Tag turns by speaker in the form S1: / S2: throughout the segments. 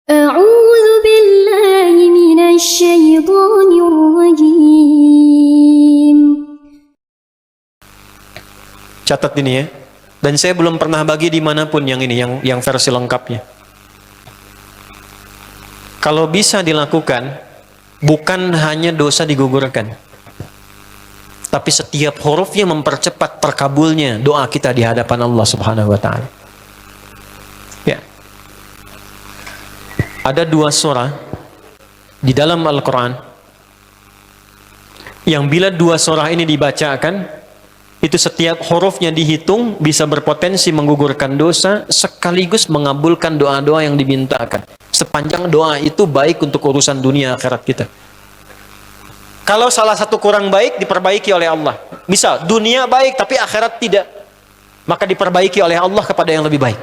S1: أعوذ بالله من الشيطان الرجيم.
S2: Catat ini ya. Dan saya belum pernah bagi dimanapun yang ini, yang versi lengkapnya. Kalau bisa dilakukan, bukan hanya dosa digugurkan, tapi setiap hurufnya mempercepat terkabulnya doa kita di hadapan Allah Subhanahu wa Ta'ala. Ya. Ada dua surah di dalam Al-Quran yang bila dua surah ini dibacakan, itu setiap hurufnya dihitung bisa berpotensi menggugurkan dosa sekaligus mengabulkan doa-doa yang dimintakan. Sepanjang doa itu baik untuk urusan dunia akhirat kita. Kalau salah satu kurang baik, diperbaiki oleh Allah. Misal, dunia baik tapi akhirat tidak, maka diperbaiki oleh Allah kepada yang lebih baik.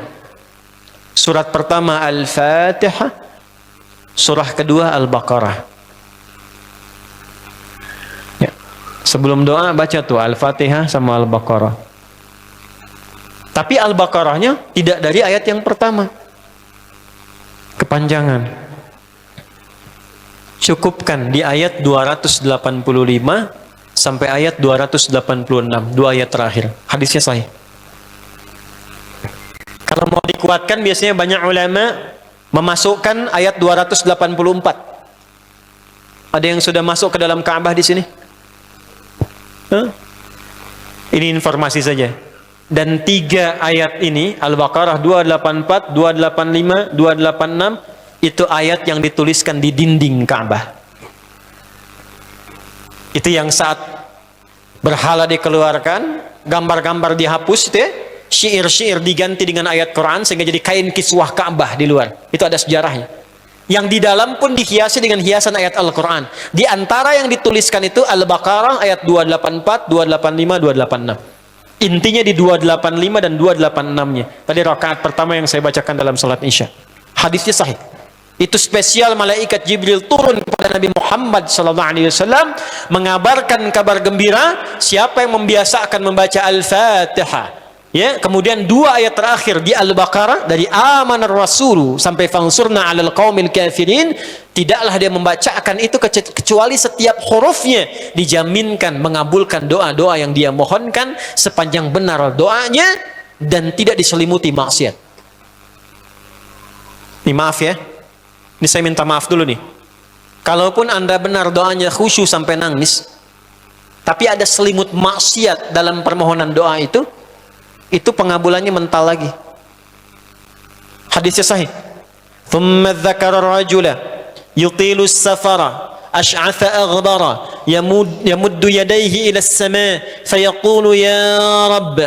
S2: Surat pertama Al-Fatihah, surah kedua Al-Baqarah. Ya. Sebelum doa baca tuh Al-Fatihah sama Al-Baqarah. Tapi Al-Baqarahnya tidak dari ayat yang pertama. Kepanjangan. Cukupkan di ayat 285 sampai ayat 286, dua ayat terakhir. Hadisnya sahih. Kalau mau dikuatkan biasanya banyak ulama memasukkan ayat 284. Ada yang sudah masuk ke dalam Ka'bah di sini? Ini informasi saja. Dan tiga ayat ini, Al-Baqarah 284, 285, 286, itu ayat yang dituliskan di dinding Ka'bah. Itu yang saat berhala dikeluarkan, gambar-gambar dihapus, itu ya, syair-syair diganti dengan ayat Quran sehingga jadi kain kiswah Ka'bah di luar. Itu ada sejarahnya. Yang di dalam pun dihiasi dengan hiasan ayat Al-Quran. Di antara yang dituliskan itu Al-Baqarah ayat 284, 285, 286. Intinya di 285 dan 286-nya. Tadi rakaat pertama yang saya bacakan dalam salat Isya. Hadisnya sahih. Itu spesial malaikat Jibril turun kepada Nabi Muhammad SAW mengabarkan kabar gembira siapa yang membiasakan membaca Al-Fatihah. Ya, kemudian dua ayat terakhir di Al-Baqarah dari amanar rasulu sampai fansurna 'alal qaumil kafirin, tidaklah dia membacakan itu kecuali setiap hurufnya dijaminkan mengabulkan doa-doa yang dia mohonkan sepanjang benar doanya dan tidak diselimuti maksiat. Ini maaf ya. Ini saya minta maaf dulu nih. Kalaupun Anda benar doanya khusyuk sampai nangis, tapi ada selimut maksiat dalam permohonan doa itu pengabulannya mental lagi. Hadisnya sahih. Thumma dzakara rajula yutilu as-safara ash'atha aghbara yamuddu yadayhi ila as-sama' fayaqulu ya rabb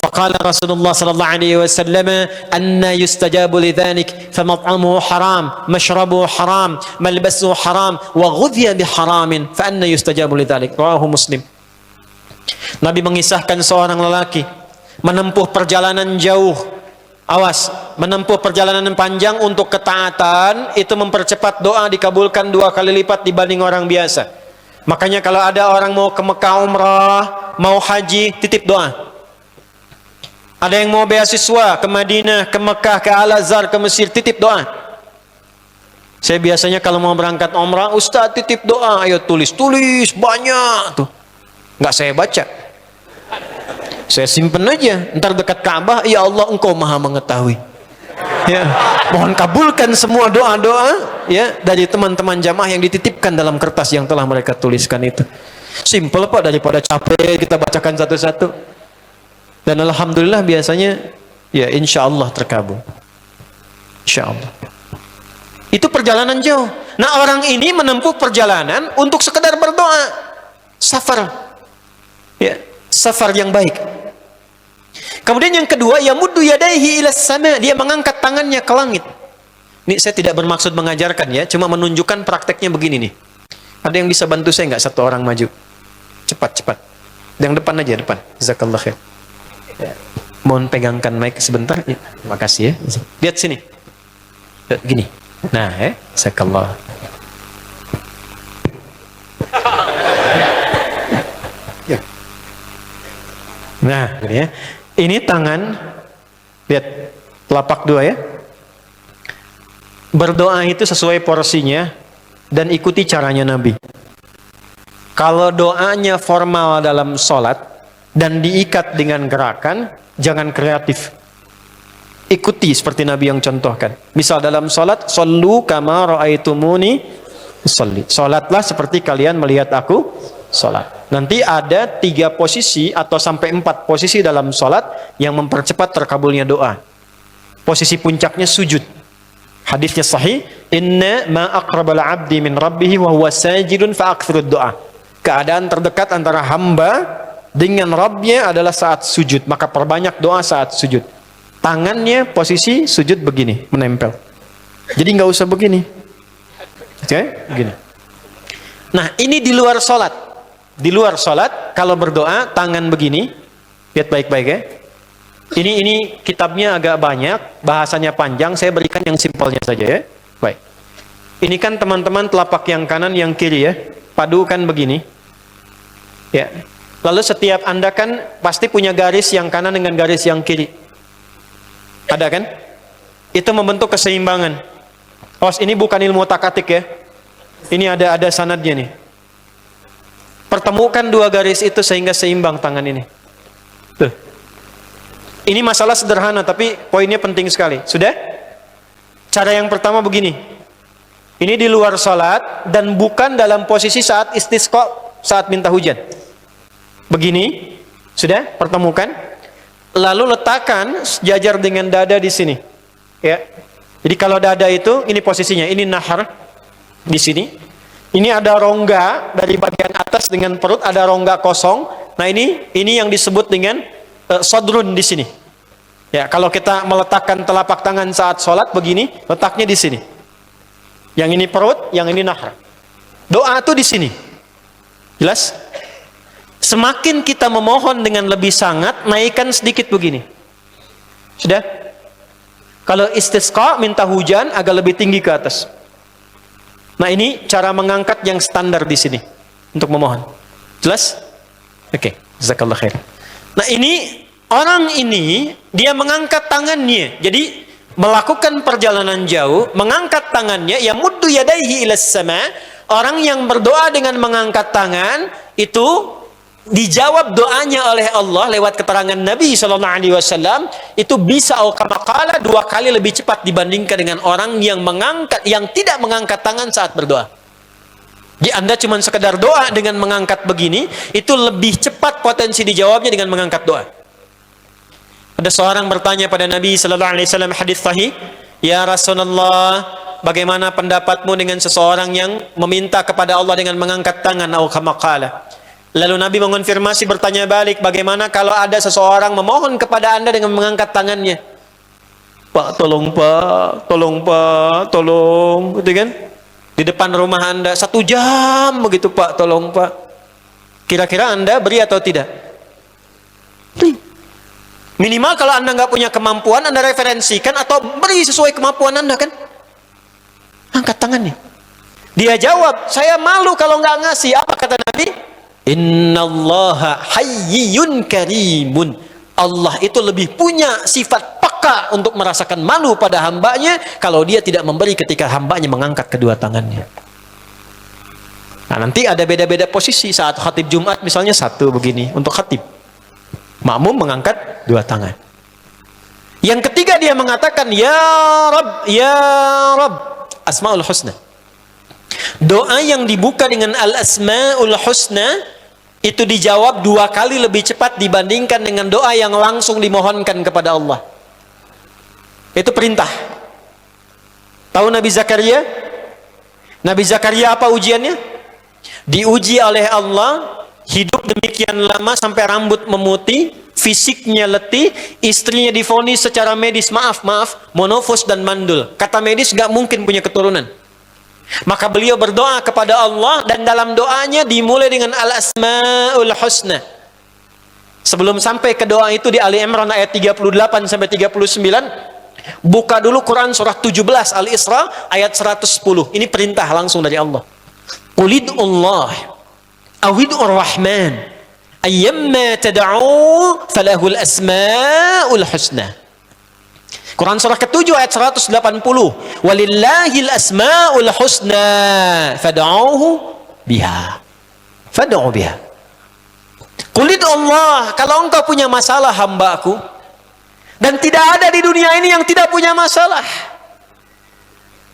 S2: فقال رسول الله صلى الله عليه وسلم أن يستجاب لذلك فمطعمه حرام مشربه حرام ملبسه حرام وغذي بحرام فأن يستجاب لذلك رواه مسلم. Nabi mengisahkan seorang lelaki menempuh perjalanan jauh. Awas, menempuh perjalanan panjang untuk ketaatan itu mempercepat doa dikabulkan 2 kali lipat dibanding orang biasa. Makanya kalau ada orang mau ke Mekah umrah, mau haji, titip doa. Ada yang mau beasiswa ke Madinah, ke Mekah, ke Al-Azhar, ke Mesir, titip doa. Saya biasanya kalau mau berangkat umrah, Ustaz titip doa, ayo tulis banyak tuh. Nggak saya baca, saya simpen aja. Ntar dekat Ka'bah, ya Allah engkau maha mengetahui. Ya, mohon kabulkan semua doa-doa ya dari teman-teman jamaah yang dititipkan dalam kertas yang telah mereka tuliskan itu. Simple Pak, daripada capek kita bacakan satu-satu. Dan alhamdulillah biasanya ya insya Allah terkabul. Insya Allah. Itu perjalanan jauh. Nah orang ini menempuh perjalanan untuk sekedar berdoa. Safar. Ya, safar yang baik. Kemudian yang kedua, yamuddu yadayhi ila sama', dia mengangkat tangannya ke langit. Ini saya tidak bermaksud mengajarkan ya, cuma menunjukkan prakteknya begini nih. Ada yang bisa bantu saya nggak satu orang maju? Cepat. Yang depan aja, depan. Jazakallah khair. Ya. Mohon pegangkan mic sebentar. Ya, terima kasih ya. Lihat sini. Gini. Nah, jazakallah. Ya. Nah, ini ya. Ini tangan, lihat telapak 2 ya. Berdoa itu sesuai porsinya dan ikuti caranya Nabi. Kalau doanya formal dalam sholat dan diikat dengan gerakan, jangan kreatif. Ikuti seperti Nabi yang contohkan. Misal dalam sholat, "Shollu kama ra'aitumuni usolli." Sholatlah seperti kalian melihat aku sholat. Nanti ada 3 posisi atau sampai 4 posisi dalam sholat yang mempercepat terkabulnya doa. Posisi puncaknya sujud. Hadisnya sahih, "Inna ma aqrabal 'abdi min rabbih wa huwa sajidun fa aktsirud doa." Keadaan terdekat antara hamba dengan Rabbnya adalah saat sujud, maka perbanyak doa saat sujud. Tangannya posisi sujud begini, menempel. Jadi nggak usah begini. Oke, begini. Nah, ini di luar sholat. Di luar sholat, kalau berdoa, tangan begini. Lihat baik-baik ya. Ini kitabnya agak banyak, bahasanya panjang, saya berikan yang simpelnya saja ya. Baik. Ini kan teman-teman telapak yang kanan, yang kiri ya. Padukan begini. Ya. Lalu setiap Anda kan pasti punya garis yang kanan dengan garis yang kiri. Ada kan? Itu membentuk keseimbangan. Awas, ini bukan ilmu takatik ya. Ini ada sanadnya nih. Pertemukan 2 garis itu sehingga seimbang tangan ini. Tuh. Ini masalah sederhana tapi poinnya penting sekali. Sudah? Cara yang pertama begini. Ini di luar salat dan bukan dalam posisi saat istisqa, saat minta hujan. Begini. Sudah? Pertemukan. Lalu letakkan sejajar dengan dada di sini. Ya. Jadi kalau dada itu ini posisinya, ini nahar di sini. Ini ada rongga dari bagian atas dengan perut, ada rongga kosong. Nah, ini yang disebut dengan sodrun di sini. Ya, kalau kita meletakkan telapak tangan saat sholat begini, letaknya di sini. Yang ini perut, yang ini nahar. Doa itu di sini. Jelas? Semakin kita memohon dengan lebih sangat, naikkan sedikit begini. Sudah? Kalau istisqa, minta hujan, agak lebih tinggi ke atas. Nah, ini cara mengangkat yang standar di sini untuk memohon. Jelas? Oke, jazakallah khair. Nah, ini orang ini dia mengangkat tangannya. Jadi melakukan perjalanan jauh, mengangkat tangannya, ya muddu yadaihi ilas sama. Orang yang berdoa dengan mengangkat tangan itu dijawab doanya oleh Allah lewat keterangan Nabi SAW, itu bisa al-kamaqala 2 kali lebih cepat dibandingkan dengan orang yang tidak mengangkat tangan saat berdoa. Jadi Anda cuma sekedar doa dengan mengangkat begini, itu lebih cepat potensi dijawabnya dengan mengangkat doa. Ada seorang bertanya pada Nabi SAW, hadis sahih, "Ya Rasulullah, bagaimana pendapatmu dengan seseorang yang meminta kepada Allah dengan mengangkat tangan?" Atau kamaqala. Lalu Nabi mengonfirmasi, bertanya balik, "Bagaimana kalau ada seseorang memohon kepada Anda dengan mengangkat tangannya?" "Pak, tolong Pak, tolong Pak, tolong," gitu kan? Di depan rumah Anda 1 jam begitu, "Pak, tolong Pak." Kira-kira Anda beri atau tidak? Beri. Minimal kalau Anda nggak punya kemampuan, Anda referensikan atau beri sesuai kemampuan Anda kan? Angkat tangannya. Dia jawab, "Saya malu kalau nggak ngasih." Apa kata Nabi? "Innallaha hayyun karimun." Allah itu lebih punya sifat peka untuk merasakan malu pada hambanya kalau dia tidak memberi ketika hambanya mengangkat kedua tangannya. Nah, nanti ada beda-beda posisi saat khatib Jumat, misalnya 1 begini untuk khatib. Makmum mengangkat 2 tangan. Yang ketiga dia mengatakan, "Ya Rabb, ya Rabb." Asmaul Husna. Doa yang dibuka dengan Al-Asmaul Husna itu dijawab 2 kali lebih cepat dibandingkan dengan doa yang langsung dimohonkan kepada Allah. Itu perintah. Tahu Nabi Zakaria? Nabi Zakaria apa ujiannya? Diuji oleh Allah, hidup demikian lama sampai rambut memutih, fisiknya letih, istrinya divonis secara medis, maaf, monofos dan mandul. Kata medis gak mungkin punya keturunan. Maka beliau berdoa kepada Allah dan dalam doanya dimulai dengan Al-Asmaul Husna. Sebelum sampai ke doa itu di Ali Imran ayat 38 sampai 39, buka dulu Quran surah 17 Al-Isra ayat 110. Ini perintah langsung dari Allah. Qulidullah awidur rahman ayyamma tad'u falahul asmaul husna. Quran surah ke-7 ayat 180. Walillahil asmaul husna fad'uhu biha. Fad'u biha. Qul Allah, kalau engkau punya masalah hambaku, dan tidak ada di dunia ini yang tidak punya masalah.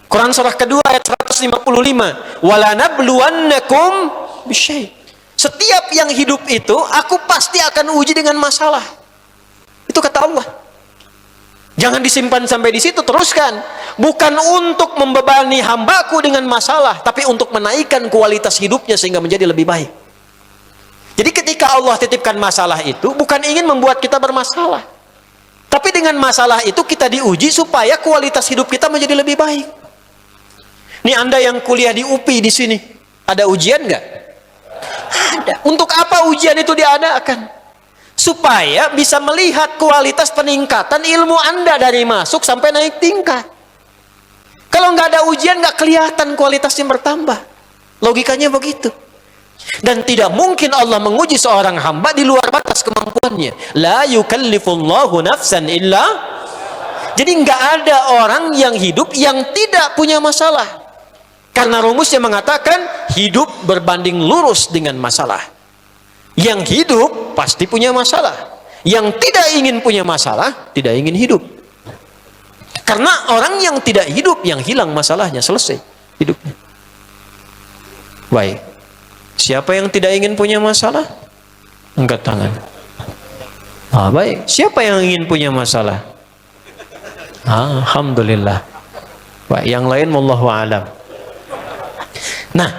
S2: Quran surah kedua ayat 155. Wala nabluwannakum bisyai. Setiap yang hidup itu aku pasti akan uji dengan masalah. Itu kata Allah. Jangan disimpan sampai di situ, teruskan. Bukan untuk membebani hambaku dengan masalah, tapi untuk menaikkan kualitas hidupnya sehingga menjadi lebih baik. Jadi ketika Allah titipkan masalah itu, bukan ingin membuat kita bermasalah, tapi dengan masalah itu kita diuji supaya kualitas hidup kita menjadi lebih baik. Nih Anda yang kuliah di UPI di sini, ada ujian nggak? Ada. Untuk apa ujian itu diadakan? Supaya bisa melihat kualitas peningkatan ilmu Anda dari masuk sampai naik tingkat. Kalau nggak ada ujian, nggak kelihatan kualitasnya bertambah. Logikanya begitu. Dan tidak mungkin Allah menguji seorang hamba di luar batas kemampuannya. La yukallifullahu nafsan illa. Jadi nggak ada orang yang hidup yang tidak punya masalah. Karena rumusnya mengatakan hidup berbanding lurus dengan masalah. Yang hidup pasti punya masalah. Yang tidak ingin punya masalah, tidak ingin hidup. Karena orang yang tidak hidup, yang hilang masalahnya, selesai hidupnya. Baik. Siapa yang tidak ingin punya masalah? Angkat tangan. Baik. Siapa yang ingin punya masalah? Alhamdulillah. Baik. Yang lain wallahu a'lam. Nah,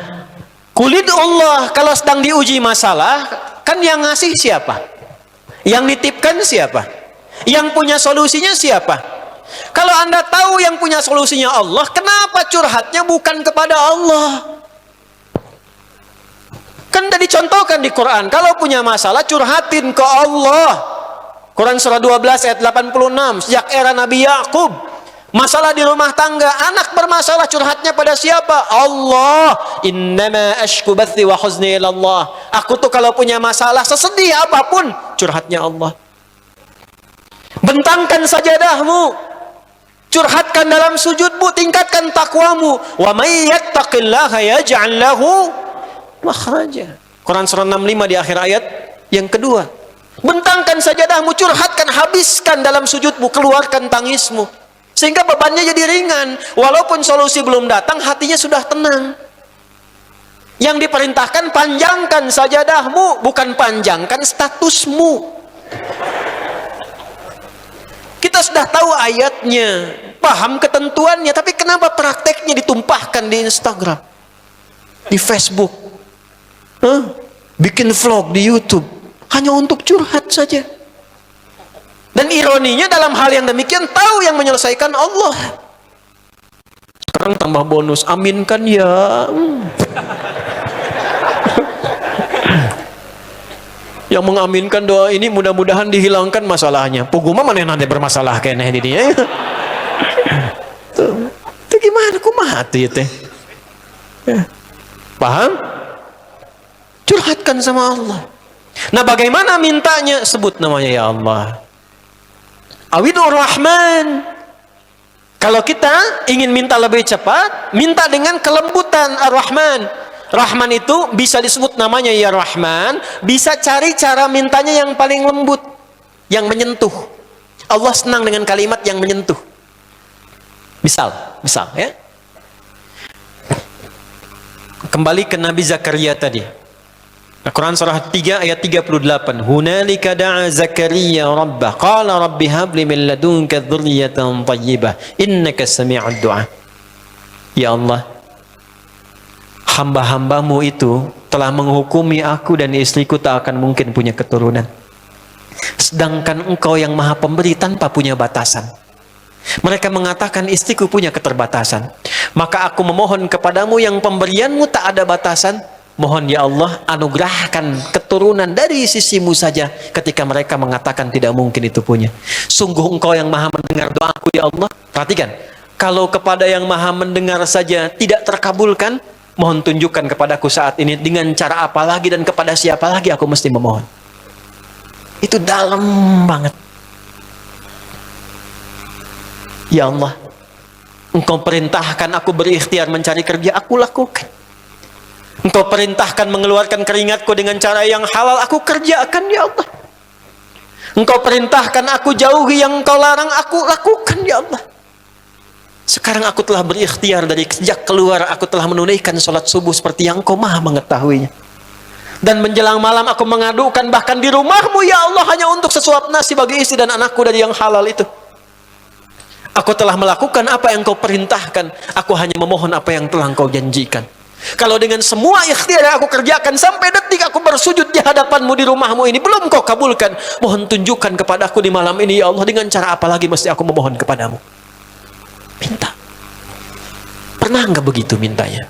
S2: kulit Allah kalau sedang diuji masalah, kan yang ngasih siapa? Yang nitipkan siapa? Yang punya solusinya siapa? Kalau Anda tahu yang punya solusinya Allah, kenapa curhatnya bukan kepada Allah? Kan sudah dicontohkan di Quran, kalau punya masalah curhatin ke Allah. Quran surah 12 ayat 86, sejak era Nabi Yakub. Masalah di rumah tangga, anak bermasalah, curhatnya pada siapa? Allah. Innama ashku bathi wa huzni ila Allah. Aku tuh kalau punya masalah, sesedih apapun, curhatnya Allah. Bentangkan sajadahmu, curhatkan dalam sujudmu, tingkatkan takwamu. Wa may yattaqillaha yaj'al lahu makhraja. Quran surah 65 di akhir ayat yang kedua. Bentangkan sajadahmu, curhatkan, habiskan dalam sujudmu, keluarkan tangismu. Sehingga bebannya jadi ringan. Walaupun solusi belum datang, hatinya sudah tenang. Yang diperintahkan panjangkan sajadahmu, bukan panjangkan statusmu. Kita sudah tahu ayatnya, paham ketentuannya, tapi kenapa prakteknya ditumpahkan di Instagram, di Facebook, bikin vlog di YouTube, hanya untuk curhat saja. Dan ironinya dalam hal yang demikian, tahu yang menyelesaikan Allah. Sekarang tambah bonus, aminkan ya. Yang mengaminkan doa ini mudah-mudahan dihilangkan masalahnya. Puguma mana nanti bermasalah kayaknya di dia. Itu gimana? Kumaha tuh teh? Paham? Curhatkan sama Allah. Nah, bagaimana mintanya? Sebut namanya ya Allah. Awidur Rahman. Kalau kita ingin minta lebih cepat, minta dengan kelembutan Ar-Rahman. Rahman itu bisa disebut namanya ya Rahman, bisa cari cara mintanya yang paling lembut, yang menyentuh. Allah senang dengan kalimat yang menyentuh. Misal ya. Kembali ke Nabi Zakaria tadi. Al-Quran surah 3 ayat 38. Hunalika da'a Zakaria rabbah qala rabbi habli min ladunka dzurriyyatan thayyibah innaka sami'ud du'a. Ya Allah, hamba-hambamu itu telah menghukumi aku dan istriku tak akan mungkin punya keturunan. Sedangkan engkau yang maha pemberi tanpa punya batasan. Mereka mengatakan istriku punya keterbatasan. Maka aku memohon kepadamu yang pemberianmu tak ada batasan. Mohon ya Allah anugerahkan keturunan dari sisimu saja ketika mereka mengatakan tidak mungkin itu punya. Sungguh engkau yang maha mendengar doaku ya Allah. Perhatikan, kalau kepada yang maha mendengar saja tidak terkabulkan, mohon tunjukkan kepadaku saat ini dengan cara apa lagi dan kepada siapa lagi aku mesti memohon. Itu dalam banget. Ya Allah, Engkau perintahkan aku berikhtiar mencari kerja, aku lakukan. Engkau perintahkan mengeluarkan keringatku dengan cara yang halal, aku kerjakan ya Allah. Engkau perintahkan aku jauhi yang Engkau larang, aku lakukan ya Allah. Sekarang aku telah berikhtiar, dari sejak keluar aku telah menunaikan sholat subuh seperti yang Engkau maha mengetahuinya. Dan menjelang malam aku mengadukan bahkan di rumahmu ya Allah hanya untuk sesuap nasi bagi istri dan anakku dari yang halal itu. Aku telah melakukan apa yang Kau perintahkan, aku hanya memohon apa yang telah Kau janjikan. Kalau dengan semua ikhtiar yang aku kerjakan sampai detik aku bersujud di hadapanmu di rumahmu ini belum Kau kabulkan, mohon tunjukkan kepadaku di malam ini ya Allah, dengan cara apa lagi mesti aku memohon kepadamu. Minta. Pernah nggak begitu mintanya?